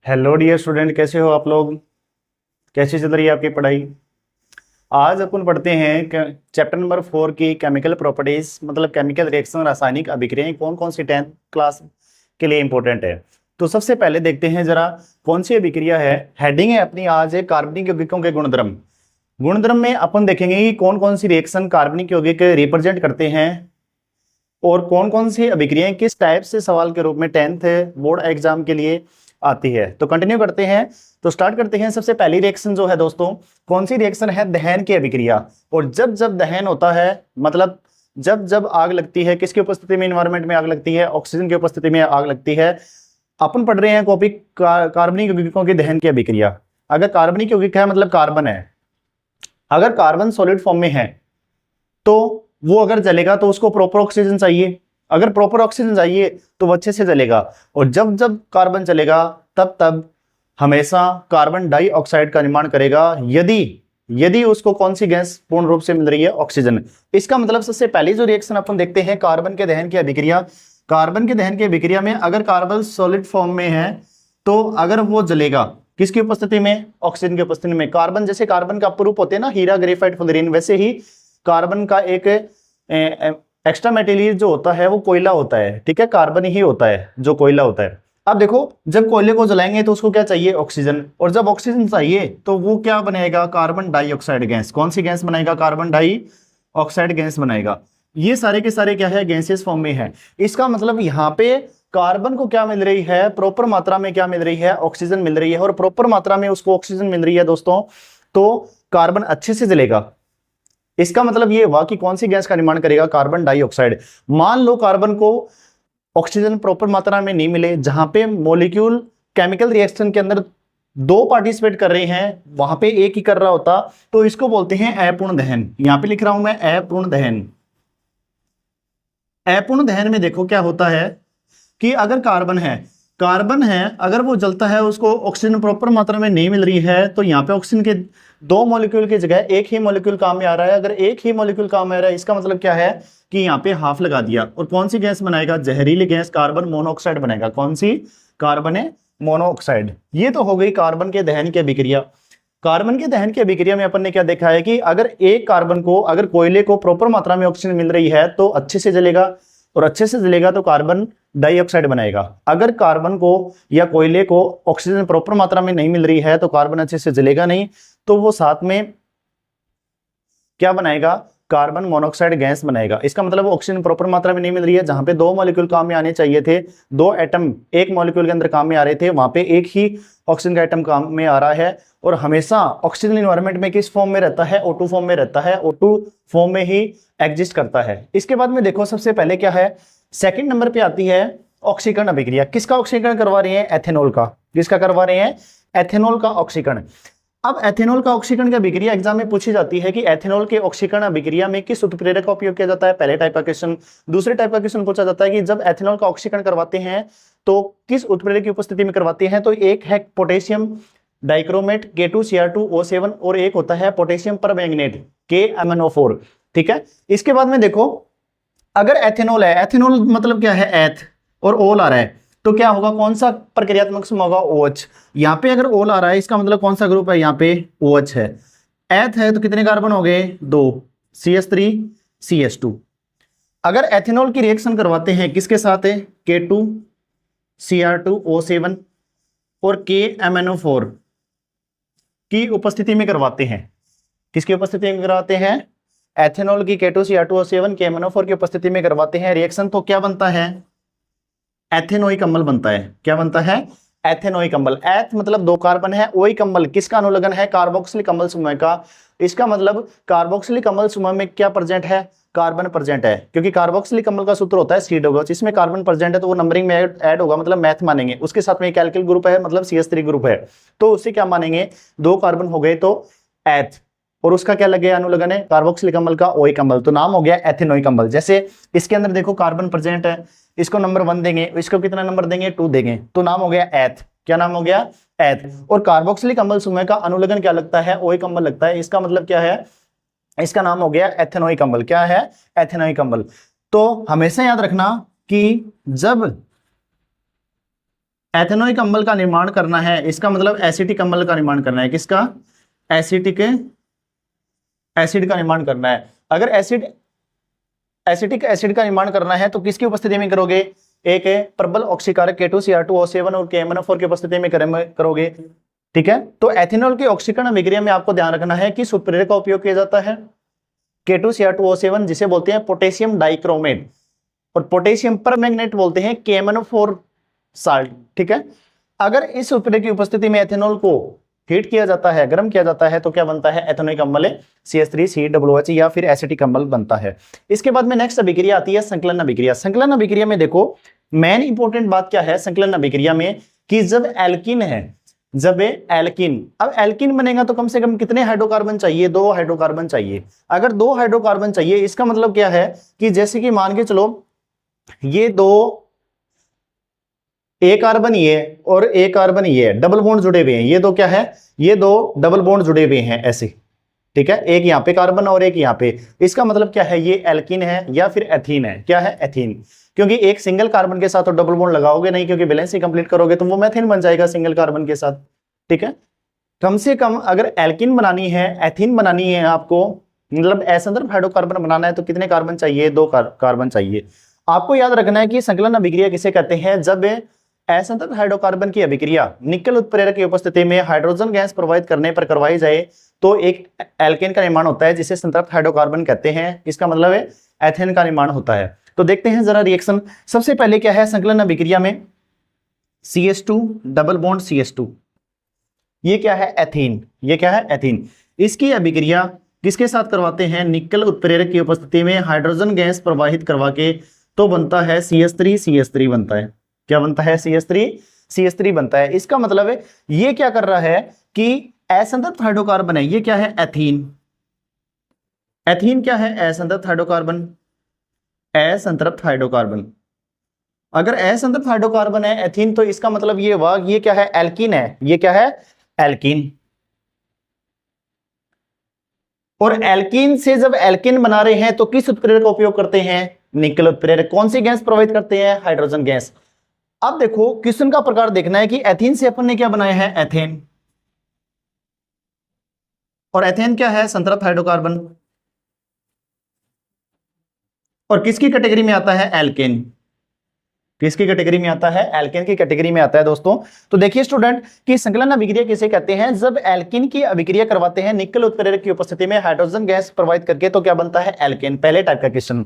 Hello dear student, कैसे हो आप लोग। कैसी चल रही है आपकी पढ़ाई। आज अपन पढ़ते हैं चैप्टर नंबर 4 की केमिकल प्रॉपर्टीज, मतलब केमिकल रिएक्शन, रासायनिक अभिक्रियाएं कौन कौन सी 10th क्लास के लिए इंपॉर्टेंट है। तो सबसे पहले देखते हैं जरा कौन सी अभिक्रिया है। हेडिंग है अपनी आज है कार्बनिक यौगिकों के गुणधर्म। गुणधर्म में अपन देखेंगे कि कौन कौन सी रिएक्शन कार्बनिक यौगिक रिप्रेजेंट करते हैं और कौन कौन सी अभिक्रियाएं किस टाइप से सवाल के रूप में 10th बोर्ड एग्जाम के लिए आती है। तो कंटिन्यू करते हैं। तो स्टार्ट करते हैं। सबसे पहली रिएक्शन जो है दोस्तों, कौन सी रिएक्शन है, दहन की अभिक्रिया। और जब जब दहन होता है, मतलब जब जब आग लगती है, किसकी उपस्थिति में, इन्वायरमेंट में आग लगती है, ऑक्सीजन की उपस्थिति में आग लगती है। अपन पढ़ रहे हैं टॉपिक कार्बनिक यौगिकों की दहन की अभिक्रिया। अगर कार्बनिक यौगिक है मतलब कार्बन है, अगर कार्बन सॉलिड फॉर्म में है तो वो अगर जलेगा तो उसको प्रॉपर ऑक्सीजन चाहिए। अगर प्रॉपर ऑक्सीजन चाहिए तो वो अच्छे से जलेगा। और जब जब कार्बन चलेगा तब तब हमेशा कार्बन डाइऑक्साइड का निर्माण करेगा, यदि यदि उसको कौन सी गैस पूर्ण रूप से मिल रही है, ऑक्सीजन। इसका मतलब सबसे पहली जो रिएक्शन अपन देखते हैं कार्बन के दहन की अभिक्रिया। कार्बन के दहन की अभिक्रिया में अगर कार्बन सॉलिड फॉर्म में है तो अगर वो जलेगा किसकी उपस्थिति में, ऑक्सीजन की उपस्थिति में। कार्बन जैसे कार्बन का अपरूप होते हैं ना, हीरा, ग्रेफाइट, फ्लोरीन, वैसे ही कार्बन का एक एक्स्ट्रा मटेरियल जो होता है वो कोयला होता है। ठीक है, कार्बन ही होता है जो कोयला होता है। अब देखो, जब कोयले को जलाएंगे तो उसको क्या चाहिए, ऑक्सीजन। और जब ऑक्सीजन चाहिए तो वो क्या बनेगा, कार्बन डाइऑक्साइड गैस। कौन सी गैस बनाएगा, कार्बन डाइऑक्साइड गैस बनाएगा। ये सारे के सारे क्या है, गैसेस फॉर्म में है। इसका मतलब यहाँ पे कार्बन को क्या मिल रही है, प्रॉपर मात्रा में क्या मिल रही है, ऑक्सीजन मिल रही है। और प्रॉपर मात्रा में उसको ऑक्सीजन मिल रही है दोस्तों, तो कार्बन अच्छे से जलेगा। इसका मतलब ये हुआ कि कौन सी गैस का निर्माण करेगा, कार्बन डाइऑक्साइड। मान लो कार्बन को ऑक्सीजन प्रॉपर मात्रा में नहीं मिले, जहां पे मॉलिक्यूल केमिकल रिएक्शन के अंदर दो पार्टिसिपेट कर रहे हैं, वहां पे एक ही कर रहा होता, तो इसको बोलते हैं अपूर्ण दहन। यहां पे लिख रहा हूं मैं अपूर्ण दहन। अपूर्ण दहन में देखो क्या होता है कि अगर कार्बन है अगर वो जलता है, उसको ऑक्सीजन प्रॉपर मात्रा में नहीं मिल रही है, तो यहाँ पे ऑक्सीजन के दो मॉलिक्यूल की जगह एक ही मॉलिक्यूल काम में आ रहा है। अगर एक ही मॉलिक्यूल काम में आ रहा है, इसका मतलब क्या है कि यहाँ पे हाफ लगा दिया। और कौन सी गैस बनाएगा, जहरीली गैस, कार्बन मोनोऑक्साइड बनेगा। कौन सी, कार्बन मोनोऑक्साइड। ये तो हो गई कार्बन के दहन की अभिक्रिया। कार्बन के दहन की अभिक्रिया में अपन ने क्या देखा है कि अगर एक कार्बन को, अगर कोयले को प्रॉपर मात्रा में ऑक्सीजन मिल रही है तो अच्छे से जलेगा, और अच्छे से जलेगा तो कार्बन डाइऑक्साइड बनाएगा। अगर कार्बन को या कोयले को ऑक्सीजन प्रॉपर मात्रा में नहीं मिल रही है तो कार्बन अच्छे से जलेगा नहीं, तो वो साथ में क्या बनाएगा, कार्बन मोनोऑक्साइड गैस बनाएगा। इसका मतलब ऑक्सीजन प्रॉपर मात्रा में नहीं मिल रही है, जहां पे दो मॉलिक्यूल काम में आने चाहिए थे, दो एटम एक मॉलिक्यूल के अंदर काम में आ रहे थे, वहां पे एक ही ऑक्सीजन का एटम काम में आ रहा है। और हमेशा ऑक्सीजन इन्वायरमेंट में किस फॉर्म में रहता है, O2 फॉर्म में रहता है, O2 फॉर्म में ही एग्जिस्ट करता है। इसके बाद में देखो सबसे पहले क्या है, सेकंड नंबर पे आती है ऑक्सीकरण अभिक्रिया। किसका ऑक्सीकरण करवा रहे हैं, एथेनॉल का। किसका करवा रहे हैं, एथेनॉल का ऑक्सीकरण। अब एथेनॉल का ऑक्सीकरण की अभिक्रिया एग्जाम में पूछी जाती है कि एथेनॉल के ऑक्सीकरण अभिक्रिया में किस उत्प्रेरक का उपयोग किया जाता है, पहले टाइप का क्वेश्चन। दूसरे टाइप का क्वेश्चन पूछा जाता है कि जब एथेनॉल का ऑक्सीकरण करवाते हैं तो किस उत्प्रेरक की उपस्थिति में करवाते हैं। तो एक है पोटेशियम डाइक्रोमेट K2Cr2O7, और एक होता है पोटेशियम परमैंगनेट KMnO4। ठीक है, इसके बाद में देखो, अगर एथेनॉल है, एथेनॉल मतलब क्या है, एथ, और ओल आ रहा है, तो क्या होगा, कौन सा प्रक्रियात्मक समूह होगा, OH। यहाँ पे अगर ओल आ रहा है, इसका मतलब कौन सा ग्रुप है, यहाँ पे OH है। एथ है तो कितने कार्बन हो गए, 2, CH3 CH2। अगर एथेनॉल की रिएक्शन करवाते हैं किसके साथ है, K2Cr2O7 और KMnO4 की उपस्थिति में करवाते हैं। किसकी उपस्थिति में करवाते हैं, एथेनॉल की K2Cr2O7 KMnO4 की उपस्थिति में करवाते हैं रिएक्शन, तो क्या बनता है, एथेनोइक अम्ल बनता है। क्या बनता है, एथेनोइक अम्ल। एथ मतलब दो कार्बन है, ओइक अम्ल किसका अनुलग्न है, कार्बोक्सिलिक अम्ल समूह का। इसका मतलब कार्बोक्सिलिक अम्ल समूह में क्या प्रेजेंट है, कार्बन प्रेजेंट है, क्योंकि कार्बोक्सिलिक अम्ल का सूत्र होता है C, इसमें कार्बन प्रेजेंट है तो वो नंबरिंग में ऐड होगा, मतलब मैथ मानेंगे। उसके साथ में एक एल्किल ग्रुप है, मतलब CH3 ग्रुप है, तो उससे क्या मानेंगे, दो कार्बन हो गए तो एथ, और उसका क्या लगे, अनुलग्न है कार्बोक्सिलिक अम्ल का ओइक अम्ल, तो नाम हो गया एथेनोइक अम्ल। जैसे इसके अंदर देखो कार्बन प्रेजेंट है, इसको नंबर 1 देंगे, इसको कितना नंबर देंगे, 2 देंगे, तो नाम हो गया एथ। क्या नाम हो गया, एथ। और कार्बोक्सिलिक अम्ल समूह का अनुलग्न क्या लगता है, ओइक अम्ल लगता है। इसका मतलब क्या है, इसका नाम हो गया एथेनोइक अम्ल। क्या है, एथेनोइक अम्ल। तो हमेशा याद रखना कि जब एथेनोइक अम्ल का निर्माण करना है, इसका मतलब एसिटिक अम्ल का निर्माण करना है। किसका? एसिटिक एसिड का निर्माण करना है। अगर एसिटिक एसिड का निर्माण करना है तो किसकी उपस्थिति में करोगे? एक है प्रबल ऑक्सीकारक K2Cr2O7 और KMnO4 की उपस्थिति में करोगे। ठीक है, तो एथेनॉल के ऑक्सीकरण अभिक्रिया में आपको ध्यान रखना है कि किस उत्प्रेरक का उपयोग किया जाता है? K2Cr2O7, जिसे बोलते हैं पोटेशियम डाइक्रोमेट, और पोटेशियम परमैंगनेट बोलते हैं KMnO4 साल्ट। ठीक है, अगर इस उत्प्रेरक की उपस्थिति में एथेनॉल को हीट किया जाता है, गर्म किया जाता है, तो क्या बनता है? एथेनोइक अम्ल CH3COOH या फिर एसिटिक अम्ल बनता है। इसके बाद में नेक्स्ट अभिक्रिया आती है संकलन अभिक्रिया। संकलन अभिक्रिया में देखो मेन इंपॉर्टेंट बात क्या है संकलन अभिक्रिया में, कि जब एल्किन है, जब एल्किन, अब एल्किन बनेगा तो कम से कम कितने हाइड्रोकार्बन चाहिए? 2 हाइड्रोकार्बन चाहिए। अगर 2 हाइड्रोकार्बन चाहिए, इसका मतलब क्या है कि जैसे कि मान के चलो ये 2, एक कार्बन ये और एक कार्बन ये डबल बॉन्ड जुड़े हुए हैं, ये 2 क्या है? ये 2 डबल बॉन्ड जुड़े हुए हैं ऐसे। ठीक है, एक यहाँ पे कार्बन और एक यहाँ पे, इसका मतलब क्या है? ये एल्किन है या फिर एथीन है। क्या है? एथीन, क्योंकि एक सिंगल कार्बन के साथ तो डबल बॉन्ड लगाओगे नहीं, क्योंकि बैलेंस ही कंप्लीट करोगे तो वो मेथेन बन जाएगा सिंगल कार्बन के साथ। ठीक है, कम से कम अगर एल्किन बनानी है, एथीन बनानी है आपको, मतलब असंदर्भ हाइड्रोकार्बन बनाना है, तो कितने कार्बन चाहिए? 2 कार्बन चाहिए। आपको याद रखना है कि संकलन अभिक्रिया किसे कहते हैं? जब असंतृप्त हाइड्रोकार्बन की अभिक्रिया निकल उत्प्रेरक की उपस्थिति में हाइड्रोजन गैस प्रवाहित करने पर करवाई जाए तो एक एल्केन का निर्माण होता है, जिसे संतृप्त हाइड्रोकार्बन कहते हैं। इसका मतलब है एथेन का निर्माण होता है। तो देखते हैं जरा रिएक्शन। सबसे पहले क्या है संकलन अभिक्रिया में? CH2 डबल बॉन्ड CH2, ये क्या है? एथीन। ये क्या है? एथीन। इसकी अभिक्रिया किसके साथ करवाते हैं? निकल उत्प्रेरक की उपस्थिति में हाइड्रोजन गैस प्रवाहित करवा के, तो बनता है CH3 बनता है। क्या बनता है? CH3 बनता है। इसका मतलब है ये क्या कर रहा है कि असंतृप्त हाइड्रोकार्बन है, ये क्या है? एथीन। एथीन क्या है? असंतृप्त हाइड्रोकार्बन। असंतृप्त हाइड्रोकार्बन, अगर असंतृप्त हाइड्रोकार्बन है एथीन, तो इसका मतलब ये हुआ ये क्या है? एल्कीन है। ये क्या है? एल्कीन। और एल्कीन से जब एल्कीन बना रहे हैं तो किस उत्प्रेरक का उपयोग करते हैं? निकल उत्प्रेरक। कौन सी गैस प्रवाहित करते हैं? Hydrogen gas. अब देखो क्वेश्चन का प्रकार देखना है कि एथीन से अपन ने क्या बनाया है? एथेन। और एथेन क्या है? संतृप्त हाइड्रोकार्बन। और किसकी कैटेगरी में आता है? एल्केन। किसकी कैटेगरी में आता है? एल्केन की कैटेगरी में आता है दोस्तों। तो देखिए स्टूडेंट कि संकलन अभिक्रिया किसे कहते हैं? जब एल्कीन की अभिक्रिया करवाते हैं निकल उत्प्रेरक की उपस्थिति में हाइड्रोजन गैस प्रवाहित करके, तो क्या बनता है? एल्केन। पहले टाइप का क्वेश्चन।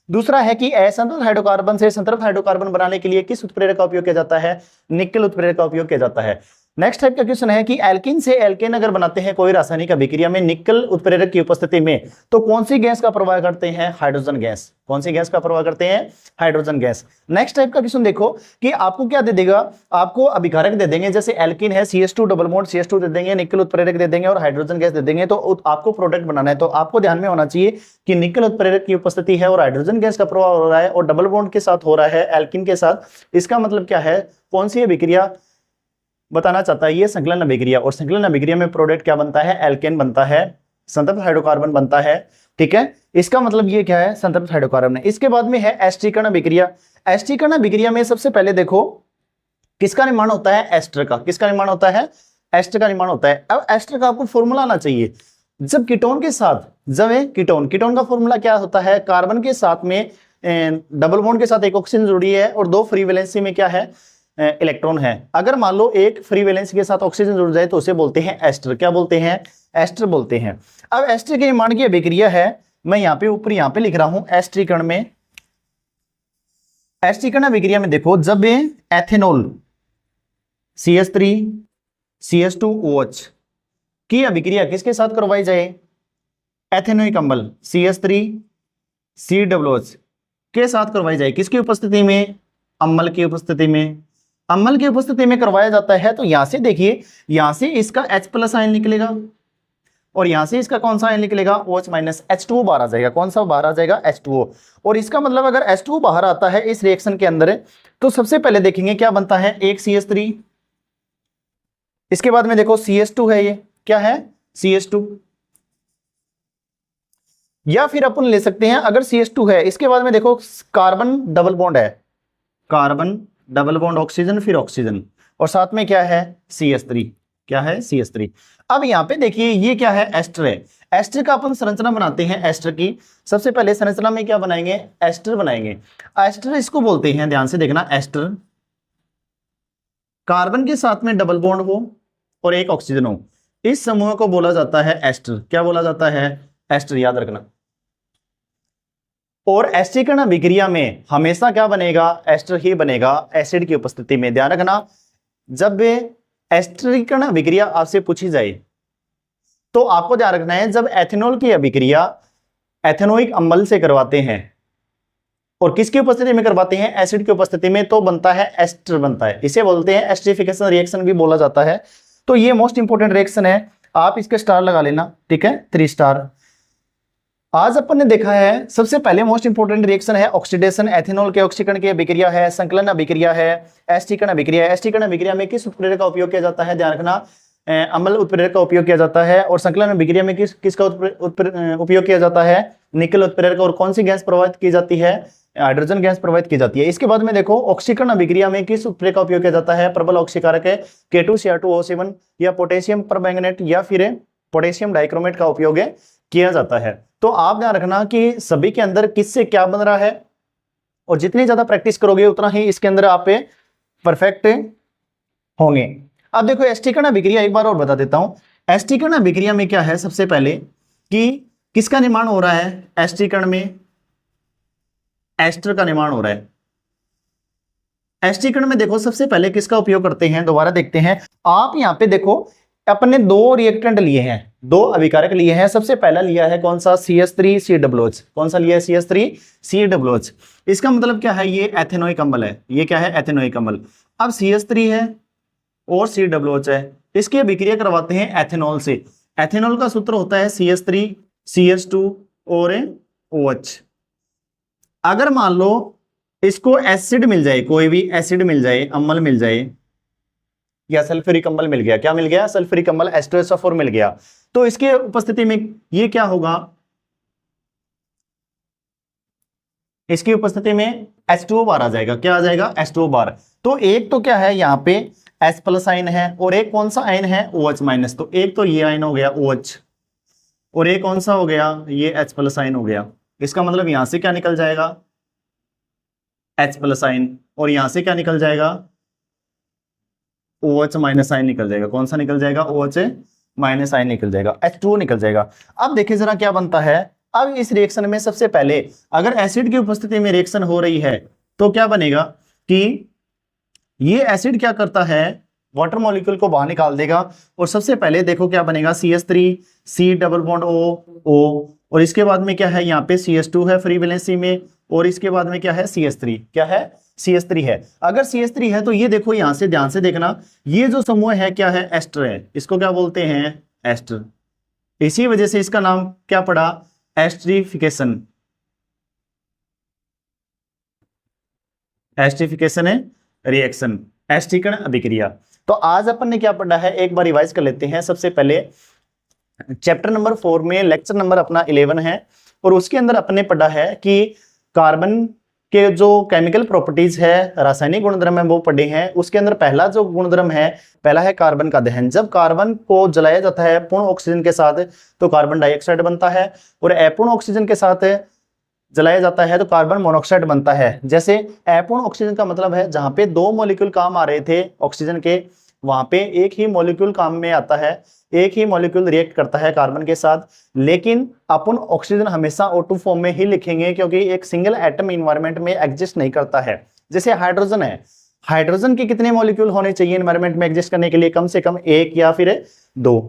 दूसरा है कि असंतृप्त हाइड्रोकार्बन से संतृप्त हाइड्रोकार्बन बनाने के लिए किस उत्प्रेरक का उपयोग किया जाता है? निकल उत्प्रेरक का उपयोग किया जाता है। नेक्स्ट टाइप का क्वेश्चन है कि एल्कीन से एल्केन अगर बनाते हैं कोई रासायनिक अभिक्रिया में निकल उत्प्रेरक की उपस्थिति में, तो कौन सी गैस का प्रवाह करते हैं? Hydrogen gas. कौन सी गैस का प्रवाह करते हैं? Hydrogen gas. नेक्स्ट टाइप का क्वेश्चन देखो कि आपको क्या दे देगा? आपको अभिकारक दे देंगे, जैसे एल्कीन है CH2 डबल बॉन्ड CH2 दे देंगे, निकल उत्प्रेरक दे देंगे और हाइड्रोजन गैस दे देंगे। तो आपको प्रोडक्ट बनाना है, तो आपको ध्यान में होना चाहिए कि निकल उत्प्रेरक की उपस्थिति है और हाइड्रोजन गैस का प्रवाह हो रहा है और डबल बॉन्ड के साथ हो रहा है एल्कीन के साथ। इसका मतलब क्या है? कौन सी अभिक्रिया बताना चाहता है? ये संकलन अभिक्रिया। और संकलन अभिक्रिया में प्रोडक्ट क्या बनता है? एल्केन बनता है, संतृप्त हाइड्रोकार्बन बनता है। ठीक है, इसका मतलब ये क्या है? संतृप्त हाइड्रोकार्बन है। इसके बाद में है एस्टरीकरण अभिक्रिया। एस्टरीकरण अभिक्रिया में सबसे पहले देखो किसका निर्माण होता है? एस्टर का। किसका निर्माण होता है? एस्टर का निर्माण होता है। अब एस्टर का आपको फॉर्मूला आना चाहिए। जब कीटोन के साथ, जब कीटोन का फॉर्मूला क्या होता है? कार्बन के साथ में डबल बॉन्ड के साथ एक ऑक्सीजन जुड़ी है और 2 फ्री वैलेंसी में क्या है? इलेक्ट्रॉन है। अगर मान लो एक फ्री वैलेंसी के साथ ऑक्सीजन जुड़ जाए तो उसे बोलते हैं एस्टर। क्या बोलते हैं? एस्टर बोलते हैं। अब एस्टर के निर्माण की अभिक्रिया है, मैं यहाँ पे ऊपर यहाँ पे लिख रहा हूं एस्टरीकरण में। एस्टरीकरण अभिक्रिया में देखो जब एथेनॉल CH3 CH2OH की अभिक्रिया किसके साथ करवाई जाए? एथेनोइक अम्ल CH3 COOH के साथ करवाई जाए। किसकी उपस्थिति में? अम्ल की उपस्थिति में। अम्ल की उपस्थिति में करवाया जाता है। तो यहां से देखिए, यहां से इसका H+ आयन निकलेगा और यहां से इसका कौन सा आयन निकलेगा? OH- H2O बाहर आ जाएगा। कौन सा बाहर आ जाएगा? H2O। और इसका मतलब अगर H2O बाहर आता है इस रिएक्शन के अंदर, तो सबसे पहले देखेंगे क्या बनता है? एक CH3, इसके बाद में देखो CH2 है, ये क्या है? CH2। या फिर अपन ले सकते हैं अगर CH2 है, इसके बाद में देखो कार्बन डबल बॉन्ड है, कार्बन डबल बॉन्ड ऑक्सीजन, फिर ऑक्सीजन, और साथ में क्या है CH3, क्या है CH3। अब यहाँ पे देखिए ये क्या है, एस्टर है। एस्टर का अपन संरचना बनाते हैं, एस्टर की सबसे पहले संरचना में क्या बनाएंगे, एस्टर बनाएंगे। एस्टर इसको बोलते हैं, ध्यान से देखना, एस्टर कार्बन के साथ में डबल बॉन्ड हो और एक ऑक्सीजन हो, इस समूह को बोला जाता है एस्टर। क्या बोला जाता है, एस्टर, याद रखना। और एस्टरीकरण अभिक्रिया में हमेशा क्या बनेगा, एस्टर ही बनेगा एसिड की उपस्थिति में। ध्यान रखना, जब एस्टरीकरण अभिक्रिया आपसे पूछी जाए तो आपको ध्यान रखना है, जब एथेनॉल की अभिक्रिया एथेनोइक अम्ल से करवाते हैं और किसकी उपस्थिति में करवाते हैं, एसिड की उपस्थिति में, तो बनता है एस्टर बनता है। इसे बोलते हैं एस्टरीफिकेशन रिएक्शन भी बोला जाता है। तो ये मोस्ट इंपोर्टेंट रिएक्शन है, आप इसके स्टार लगा लेना, ठीक है, 3 स्टार। आज अपन ने देखा है सबसे पहले मोस्ट इंपोर्टेंट रिएक्शन है ऑक्सीडेशन, एथेनॉल के ऑक्सीकरण की अभिक्रिया है, संकलन अभिक्रिया है, एस्टरीकरण अभिक्रिया है। एस्टरीकरण अभिक्रिया में किस उत्प्रेरक का उपयोग किया जाता है, ध्यान रखना, अम्ल उत्प्रेरक का उपयोग किया जाता है। और संकलन अभिक्रिया में किसका उपयोग किया जाता है, निकल उत्प्रेरक। और कौन सी गैस प्रवाहित की जाती है, हाइड्रोजन गैस प्रवाहित की जाती है। इसके बाद में देखो ऑक्सीकरण अभिक्रिया में किस उत्प्रेरक का उपयोग किया जाता है, प्रबल ऑक्सीकारक है K2Cr2O7 या पोटेशियम परमैंगनेट या फिर पोटेशियम डाइक्रोमेट का उपयोग किया जाता है। तो आप ध्यान रखना कि सभी के अंदर किससे क्या बन रहा है, और जितनी ज्यादा प्रैक्टिस करोगे उतना ही इसके अंदर आप परफेक्ट होंगे। अब देखो एस्टरीकरण अभिक्रिया एक बार और बता देता हूं। एस्टरीकरण अभिक्रिया में क्या है, सबसे पहले कि किसका निर्माण हो रहा है, एस्टरीकरण में एस्टर का निर्माण हो रहा है। एस्टरीकरण में देखो सबसे पहले किसका उपयोग करते हैं, दोबारा देखते हैं। आप यहां पे देखो अपने 2 रिएक्टेंट लिए हैं, 2 अभिकारक लिए हैं। सबसे पहला लिया है कौन सा, CH3COOH। कौन सा लिया है, CH3COOH। इसका मतलब क्या है, ये एथेनोइक अम्ल है, ये क्या है, एथेनोइक अम्ल। अब CH3 है और COOH है, इसकी अभिक्रिया करवाते हैं एथेनॉल से। एथेनॉल का सूत्र होता है CH3 CH2 और OH। अगर मान लो इसको एसिड मिल जाए, कोई भी एसिड मिल जाए, अम्ल मिल जाए, या सल्फ्यूरिक अम्ल मिल गया, क्या मिल गया, सल्फ्यूरिक अम्ल H2SO4 मिल गया, तो इसके उपस्थिति में ये क्या होगा, इसकी उपस्थिति में H2O बार आ जाएगा। क्या आ जाएगा, H2O बार। तो एक तो क्या है यहाँ पे H+ आयन है, और एक कौन सा आयन है, OH-। तो एक तो ये आयन हो गया OH, और एक कौन सा हो गया, ये H+ आयन हो गया। इसका मतलब यहां से क्या निकल जाएगा, H+ आयन, और यहां से क्या निकल जाएगा, OH- आयन निकल जाएगा। कौन सा निकल जाएगा, OH- आयन निकल जाएगा, H2O निकल जाएगा। अब देखिए जरा क्या बनता है। अब इस रिएक्शन में सबसे पहले अगर एसिड की उपस्थिति में रिएक्शन हो रही है तो क्या बनेगा कि ये एसिड क्या करता है, वाटर मॉलिक्यूल को बाहर निकाल देगा। और सबसे पहले देखो क्या बनेगा, CH3 C double bond O, और इसके बाद में क्या है, यहाँ पे CH2 है फ्री वैलेंसी में, और इसके बाद में क्या है, CH3, क्या है, CH3 है। अगर CH3 है तो ये देखो यहां से ध्यान से देखना, ये जो समूह है क्या है, एस्टर है। इसको क्या बोलते हैं, एस्टर। इसी वजह से इसका नाम क्या पड़ा, एस्टरीफिकेशन। एस्टरीफिकेशन है रिएक्शन, एस्टरीकरण अभिक्रिया। तो आज अपन ने क्या पढ़ा है, एक बार रिवाइज कर लेते हैं। सबसे पहले चैप्टर नंबर 4 में लेक्चर नंबर अपना 11 है, और उसके अंदर अपने पढ़ा है कि कार्बन के जो केमिकल प्रॉपर्टीज है, रासायनिक गुणधर्म है, वो पढ़े हैं। उसके अंदर पहला जो गुणधर्म है, पहला है कार्बन का दहन। जब कार्बन को जलाया जाता है पूर्ण ऑक्सीजन के साथ तो कार्बन डाइऑक्साइड बनता है, और अपूर्ण ऑक्सीजन के साथ जलाया जाता है तो कार्बन मोनोऑक्साइड बनता है। जैसे अपूर्ण ऑक्सीजन का मतलब है जहां पे 2 मॉलिक्यूल काम आ रहे थे ऑक्सीजन के, वहां पे एक ही मॉलिक्यूल काम में आता है, एक ही मॉलिक्यूल रिएक्ट करता है कार्बन के साथ। लेकिन अपन ऑक्सीजन हमेशा O2 फॉर्म में ही लिखेंगे, क्योंकि एक सिंगल एटम इन्वायरमेंट में एग्जिस्ट नहीं करता है। जैसे हाइड्रोजन है, हाइड्रोजन के कितने मॉलिक्यूल होने चाहिए इन्वायरमेंट में एग्जिस्ट करने के लिए, कम से कम 1 या फिर 2।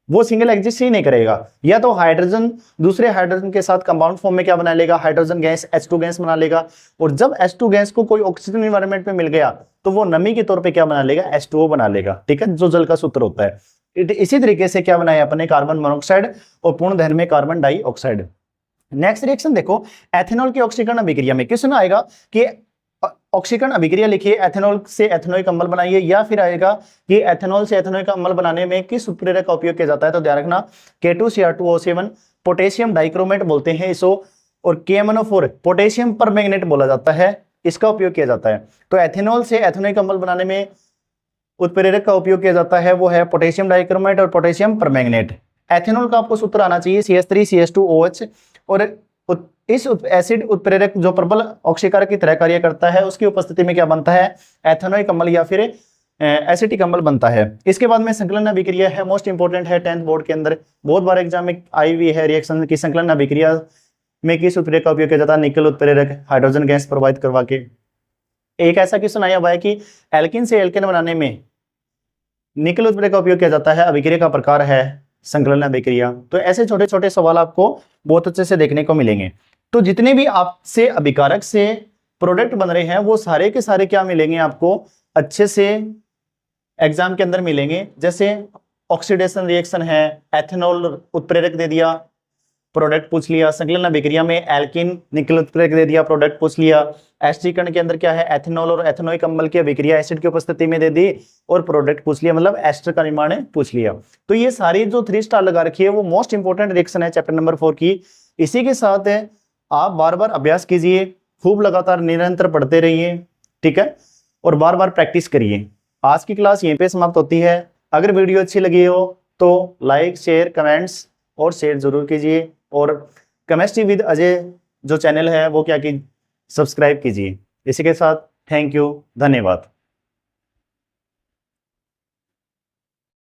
वो सिंगल एग्जिस्ट ही नहीं करेगा। या तो हाइड्रोजन दूसरे हाइड्रोजन के साथ कंपाउंड फॉर्म में क्या बना लेगा, हाइड्रोजन गैस H2 गैस बना लेगा, और जब H2 गैस को कोई ऑक्सीजन इन्वायरमेंट में मिल गया तो वो नमी के तौर पे क्या बना लेगा, H2O बना लेगा। ठीक है, जो जल का सूत्र होता है। इसी तरीके से क्या बनाया अपने, कार्बन मोनोऑक्साइड और पूर्ण दहन में कार्बन डाइऑक्साइड। नेक्स्ट रिएक्शन देखो, एथेनॉल की ऑक्सीकरण अभिक्रिया में क्वेश्चन आएगा कि ऑक्सीकरण अभिक्रिया लिखिए, एथेनॉल से एथेनोइक अम्ल बनाइए, या फिर आएगा कि एथेनॉल से एथेनोइक अम्ल बनाने में किस उत्प्रेरक का उपयोग किया जाता है। तो ध्यान रखना, K2Cr2O7 पोटेशियम डाइक्रोमेट बोलते हैं इसको, और KMnO4 पोटेशियम परमैंगनेट बोला जाता है। इसका उपयोग किया जाता है। तो एथेनॉल से एथेनॉइक अम्ल बनाने में उत्प्रेरक का उपयोग किया जाता है वो है पोटेशियम डाइक्रोमेट और पोटेशियम परमैंगनेट। एथेनॉल का आपको सूत्र आना चाहिए CH3CH2OH। और इस एसिड उत्प्रेरक जो प्रबल ऑक्सीकारक की तरह कार्य करता है उसकी उपस्थिति में क्या बनता है, एथेनोइक अम्ल या फिर एसिटिक अम्ल बनता है। इसके बाद में संकलन अभिक्रिया है, मोस्ट इंपोर्टेंट है 10th बोर्ड के अंदर, बहुत बार एग्जाम में आई हुई है रिएक्शन की संकलन अभिक्रिया में किस उत्प्रेरक का उपयोग किया जाता है, निकल उत्प्रेरक हाइड्रोजन गैस प्रोवाइड करवा के। एक ऐसा क्वेश्चन आया हुआ है कि एल्किन से एल्केन बनाने में निकल उत्प्रेरक का उपयोग किया जाता है, अभिक्रिया का प्रकार है संकलन अभिक्रिया। तो ऐसे छोटे छोटे सवाल आपको बहुत अच्छे से देखने को मिलेंगे। तो जितने भी आपसे अभिकारक से प्रोडक्ट बन रहे हैं वो सारे के सारे क्या मिलेंगे आपको अच्छे से एग्जाम के अंदर मिलेंगे। जैसे ऑक्सीडेशन रिएक्शन है, एथेनॉल उत्प्रेरक दे दिया, प्रोडक्ट पूछ लिया। संकलन अभिक्रिया में एल्किन निकल उत्प्रेरक दे दिया, प्रोडक्ट पूछ लिया। एस्टरीकरण के अंदर क्या है, एथेनॉल और एथेनोइक अम्ल की अभिक्रिया एसिड की उपस्थिति में दे दी और प्रोडक्ट पूछ लिया, मतलब एस्टर का निर्माण पूछ लिया। तो ये सारी जो 3 स्टार लगा रखी है वो मोस्ट इंपोर्टेंट रिएक्शन है चैप्टर नंबर 4 की। इसी के साथ आप बार बार अभ्यास कीजिए, खूब लगातार निरंतर पढ़ते रहिए, ठीक है, और बार बार प्रैक्टिस करिए। आज की क्लास यहीं पे समाप्त होती है। अगर वीडियो अच्छी लगी हो तो लाइक शेयर कमेंट्स और शेयर जरूर कीजिए, और केमिस्ट्री विद अजय जो चैनल है वो क्या की सब्सक्राइब कीजिए। इसी के साथ थैंक यू, धन्यवाद।